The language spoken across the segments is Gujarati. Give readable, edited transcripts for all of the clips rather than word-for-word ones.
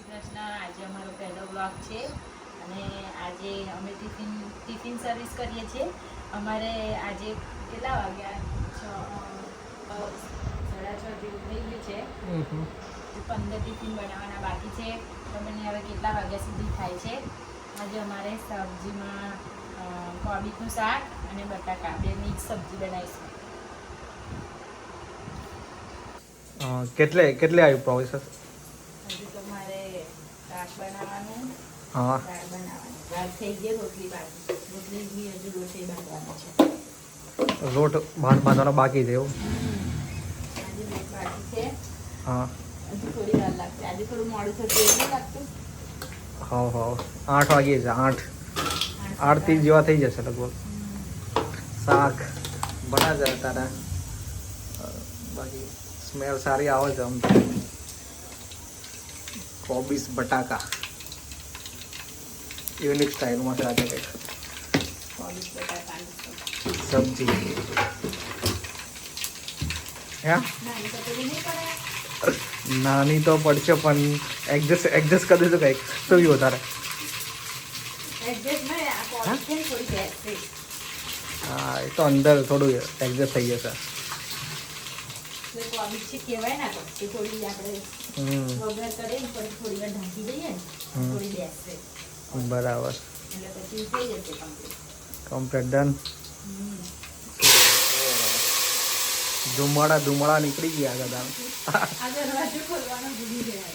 કૃષ્ણ. આજે અમારો પહેલો બ્લોગ છે અને આજે અમે ટિફિન સર્વિસ કરીએ છીએ. અમારે આજે કેટલા વાગ્યા? 6:30 જેવું થઈ ગયું છે. 15 ટિફિન બનાવવાના બાકી છે. તમને હવે કેટલા વાગ્યા સુધી થાય છે. આજે અમારે સબ્જીમાં કોબીજનું શાક અને બટાકા બે મિક્સ સબ્જી બનાવીશું. કેટલે આવી પ્રોસેસ? હજુ તો મારે શાક બનાવવાનું, હા, દાળ બનાવવાની. દાળ થઈ ગઈ, રોટલી બાકી. રોટલી બી હજુ રોટલી બાંધવાની છે. લોટ બાંધવાનો બાકી છે એવું? આજે લોટ બાકી છે. હા, હજુ થોડી વાર લાગશે. આજે થોડું મોડું થતું એવું નહીં લાગતું? હા 8 વાગે છે. 8:30 જેવા થઈ જશે લગભગ. શાક બના જાય તારા, બાકી સ્મેલ સારી આવે છે આમ. કોબીજ બટાકા યુનિક સ્ટાઇલમાં છે આજે કંઈક કોબીજ બટાકાની સબ્જી. હે નાની કટોરી નહીં પડે? નાની તો પડશે પણ એડજસ્ટ કરી દઈશું કંઈક તો બી વધારે. એડજસ્ટ નહીં, આ કોબીજ છે ને થોડી ગેસ થઈ. હા, એ તો અંદર થોડું એડજસ્ટ થઈ જશે. એટલે કોબીજ છે કહેવાય ના તો એ થોડી આપણે વઘાર કરીએ ને પછી થોડી વાર ઢાંકી દઈએ ને થોડી બેસશે. બરાબર, એટલે પછી થઈ જશે કમ્પ્લીટ. Complete done. ધુમાડા નીકળી ગયા દાદા. આ દરવાજો ખોલવાનો ભૂલી ગયા.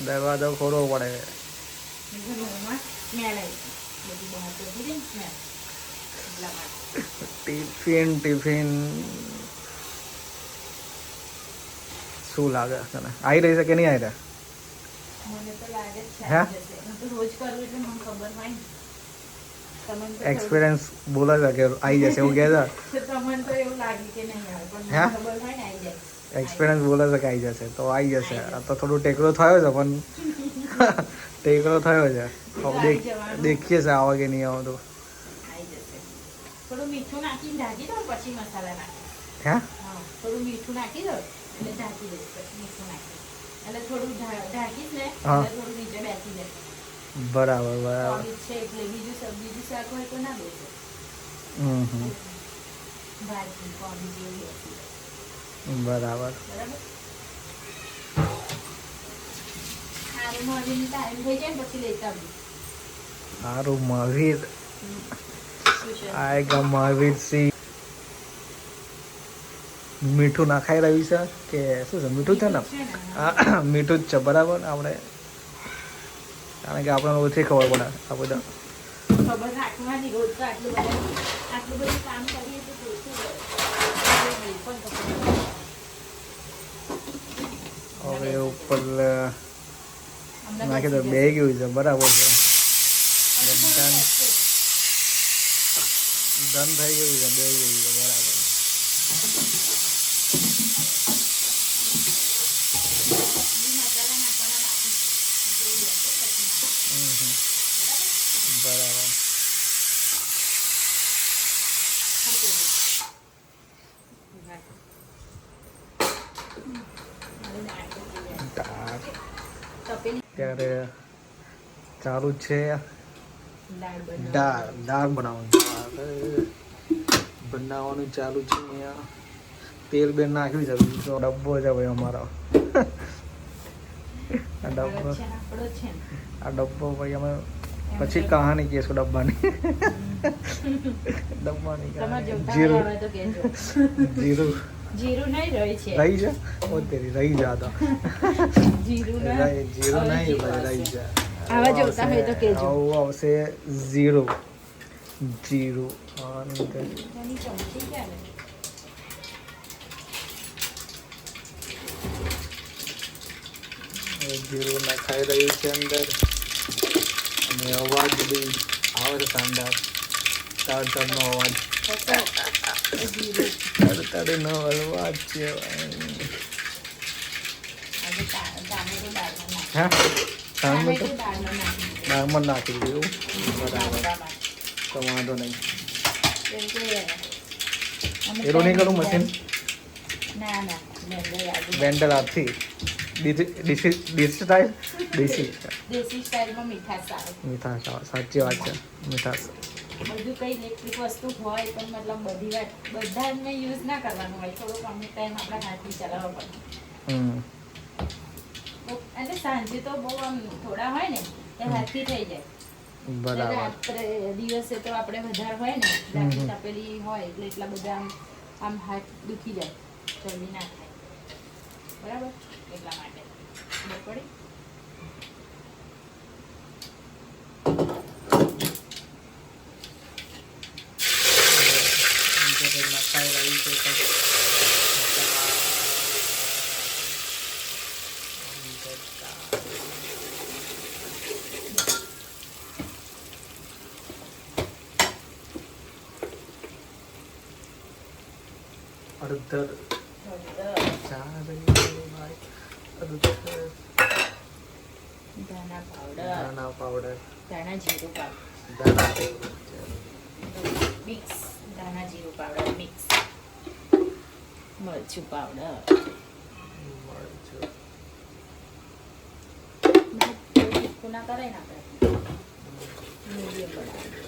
દરવાજો ખોલવો પડે. ઘરમાં સ્મેલ આવી બધી બહાર તો ભૂલી ને સ્મેલ એટલા માટે. ટિફિન શું લાગે તને? આવી રહી છે કે નહીં આવી રહે? મને તો લાગે જ છે હે? આવી જશે. હું તો રોજ કરું એટલે મને ખબર હોય ને. તમને તો એક્સપિરિયન્સ બોલે છે કે આવી જશે એવું કહે છે. તમને તો એવું લાગે કે નહીં આવે પણ મને હે? ખબર હોય ને આવી જાય. એક્સપિરિયન્સ બોલે છે કે આવી જશે તો આવી જશે. આ તો થોડું ટેકરો થયો છે પણ ટેકરો થયો છે. હવે દેખીએ છે આવે કે નહીં આવે તો. આવી જશે. થોડું મીઠું નાખીને ઢાંકી દો પછી મસાલા નાખી. હે? હા, થોડું મીઠું નાખી દો એટલે ઢાંકી દઈશ. પછી મીઠું નાખી એટલે થોડું ઢાંકીશ ને હા. એટલે થોડું નીચે બેસી જાય. બરાબર. કોબીજ છે એટલે બીજું શાક હોય તો ના બેસે. ભાજી કોબીજ એવું બેસી જાય. બરાબર. બરાબર. સારું મળીને ટાઈમ થઈ જાય ને પછી લેતા આવજો. સારું, મહાવીર શું છે? આયેગા મહાવીર સિંહ. મીઠું નાખાઈ રહ્યું છે કે શું છે? મીઠું છે ને? હા, મીઠું જ છે. બરાબર. આપણે કારણ કે આપણને ઓછી ખબર પડે આ બધા. ખબર રાખવાની રોજ તો આટલું બધું કામ કરીએ તો જોઈતું હોય. હવે ઉપર નાખી દો. બે ગયું છે. બરાબર છે. ડન થઈ ગયું છે. બે ગયું છે. બરાબર. બરાબર. ત્યારે ચાલુ છે દાળ બનાવવાનું ચાલુ છે. અહીંયા તેલ બેલ નાખ્યું છે. બીજો ડબ્બો છે ભાઈ અમારો. આ ડબ્બો ભાઈ અમે પછી કહાની કહીશું ડબ્બાની. જીરું જીરું નહીં રહી છે. રહી છે. ઓ તેરી રહી જા તો. જીરું જીરું નહીં ભાઈ, રહી જા. આવા જોતા હોય તો કહેજો. આવું આવશે જીરું. એની ચમચી ક્યાં ને? જીરું નખાઈ રહ્યું છે અંદર અને અવાજ બી આવે છે શાનદાર. તડતડનો અવાજ. તડતડનો અવાજ છે. હા, દાળમાં નાખી દીધું. બરાબર, તો વાંધો નહીં. એનું નહીં કરું મશીન. ના વેન્ડર આપથી દેશી સ્ટાઈલ દેશી દેશી સ્ટાઇલમાં મીઠાશ આવે. મીઠાશ આવે. સાચી વાત છે, મીઠાશ. બધું કઈ ઇલેક્ટ્રિક વસ્તુ હોય પણ મતલબ બધી વાત બધાને યુઝ ના કરવાનું હોય. થોડોક અમુક ટાઈમ આપણા હાથથી ચલાવવા પડે. એટલે સાંજે તો બહુ આમ થોડા હોય ને એ હાથથી થઈ જાય. બરાબર. રાત્રે દિવસે તો આપણે વધારે હોય ને રાત્રે તપેલી હોય એટલે એટલા બધા આમ હાથ દુખી જાય, જલ્દી ના થાય. બરાબર, એટલા માટે ખબર પડી. અડધર ધાણા પાવડર, ધાણા પાવડર, ધાણા જીરું પાવડર મિક્સ, ધાણા જીરું પાવડર મિક્સ, મરચું પાવડર, તીખું ના કરાય ને આપણે મીડિયમ બનાવીએ.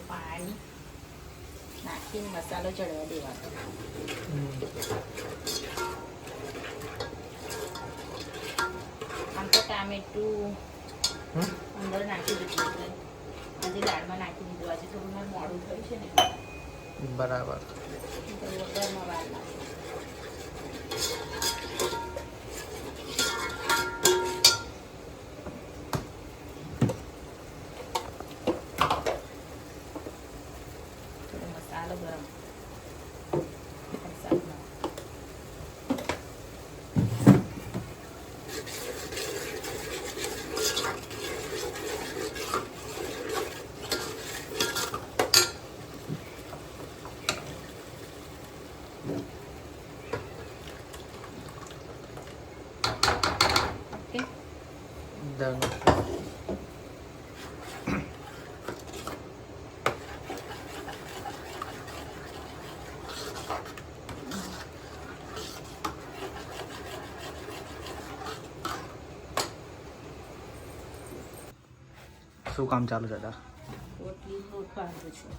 પાણી નાખીને મસાલો ચડવા દેવાનો. આમ તો ટામેટું અંદર નાખી દીધું એટલે આજે દાળમાં નાખી દીધું. આજે થોડું મારે મોડું થયું છે ને બરાબર. વગરમાં વાર લાગે. મસાલો ગરમ વરસાદમાં ઓકે. ડન. શું કામ ચાલુ છે તાર? રોટલી લોટ બાંધું છું.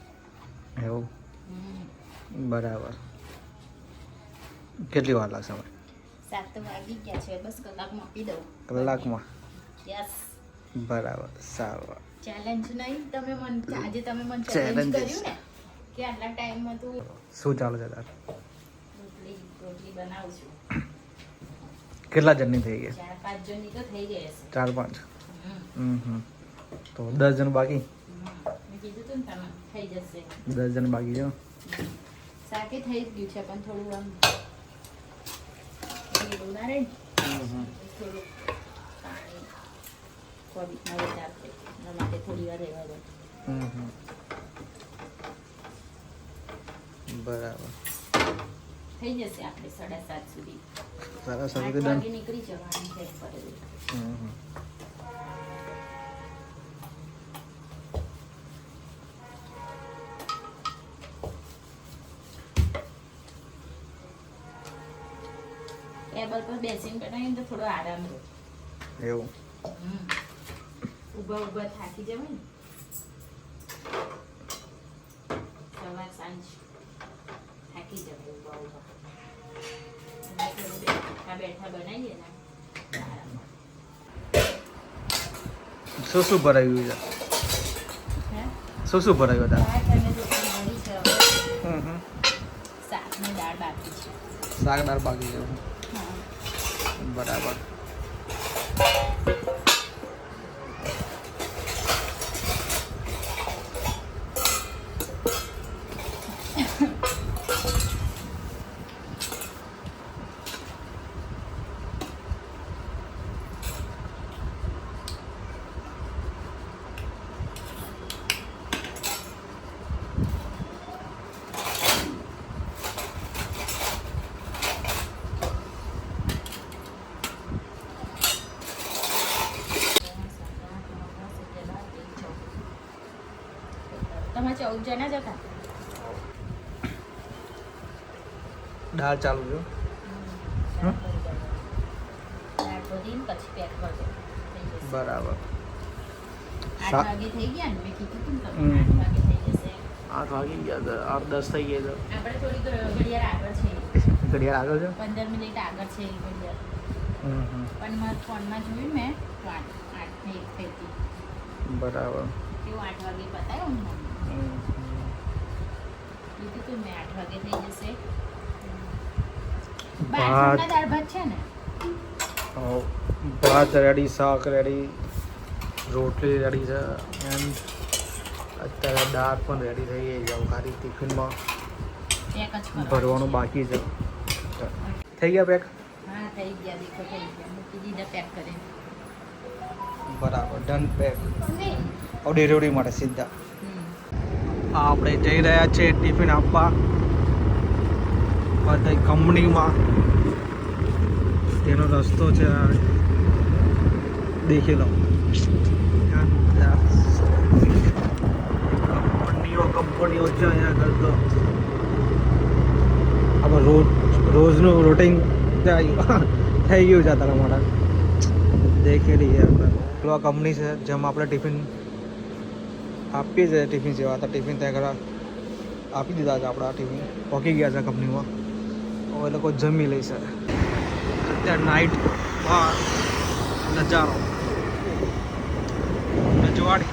એવું? બરાબર. કેટલી વાર લાગશે હવે? 7 તો વાગી ગયા છે, બસ કલાકમાં આપી દઉં. કલાકમાં? યસ. બરાબર, સારું. ચેલેન્જ નહીં, તમે મને આજે તમે મને Challenge. ચેલેન્જ કર્યું ને કે આટલા ટાઈમમાં તું શું ચાલુ છે તાર? રોટલી બનાવું છું. કેટલા જણની થઈ ગઈ? 4-5 જણની તો થઈ ગઈ હશે. 4-5. હમ. તો 10 જણ બાકી? મેં કીધું તું ને તમે થઈ જશે. 10 જણ બાકી છે. શાકે થઈ જ ગયું છે પણ થોડું આમ ઢીલું ના રહે ને. થોડું પાણી કોબીજમાં વધારે છે એના માટે થોડી વાર રહેવા દો. બરાબર. થઈ જશે આપણે 7:30 સુધી. સરસ. 8 વાગે નીકળી જવાનું છે ફરેલું. ટેબલ પર બેસીને બનાવીને તો થોડો આરામ રહે. એવું? ઊભા ઊભા થાકી જવાય ને સવાર સાંજ થાકી જવાય ઊભા ઊભા. થોડું બેઠા બેઠા બનાવીએ ને આરામ. શું શું ભરાયું છે? હે શું શું ભરાયું હતા? શાક અને રોટલી મળી છે હવે. શાક ને દાળ બાકી છે. શાક દાળ બાકી છે. હા. બરાબર. તમે 14 જણા જ હતા. દાળ ચાલુ છે. દાળ ધોઈને પછી પેક કરી દો. થઈ જશે. બરાબર. 8 વાગે થઈ ગયા ને મેં કીધું તું ને હમ. તમને 8 વાગે થઈ જશે. 8 વાગી ગયા, 8-10 થઈ ગયા આપણે થોડી ઘડિયાળ આગળ છે. છે. ઘડિયાળ આગળ છે. 15 મિનિટ આગળ છે ઘડિયાળ. હમ. પણ મારા ફોનમાં જોયું મેં તો 8 થઈ હતી. બરાબર. કેવું 8 વાગે પતાવ્યું ને હમ. કીધું તું મેં 8 વાગે થઈ જશે. ભાત બાજુના દાળ ભાત છે ને ભાત રેડી, શાક રેડી, રોટલી રેડી છે એન્ડ અત્યારે દાળ પણ રેડી થઈ ગઈ છે. ખાલી ટિફિનમાં પેક જ કરવાનું ભરવાનું છે. બાકી છે. થઈ ગયા પેક. હા થઈ ગયા દેખો થઈ ગયા મૂકી દીધા પેક કરીને. બરાબર, ડન પેક. હવે ડિલિવરી માટે સીધા હમ. આપણે જઈ રહ્યા છીએ ટિફિન આપવા બધા કંપનીમાં. તેનો રસ્તો છે આ. દેખી લો. કંપનીઓ છે અહીંયા આગળ તો. આપણે રોજનું રૂટિંગ થઈ ગયું છે તારા માટે. દેખી લઈએ આપણે. આ કંપની છે જેમાં આપણે ટિફિન આપીએ છીએ. ટિફિન સેવા તો ટિફિન ત્યાં આગળ આપી દીધા છે. આપણા ટિફિન પહોંચી ગયા છે કંપનીમાં. હવે એ લોકો જમી લેશે. અત્યારે નાઇટ નજારો રજવાડી.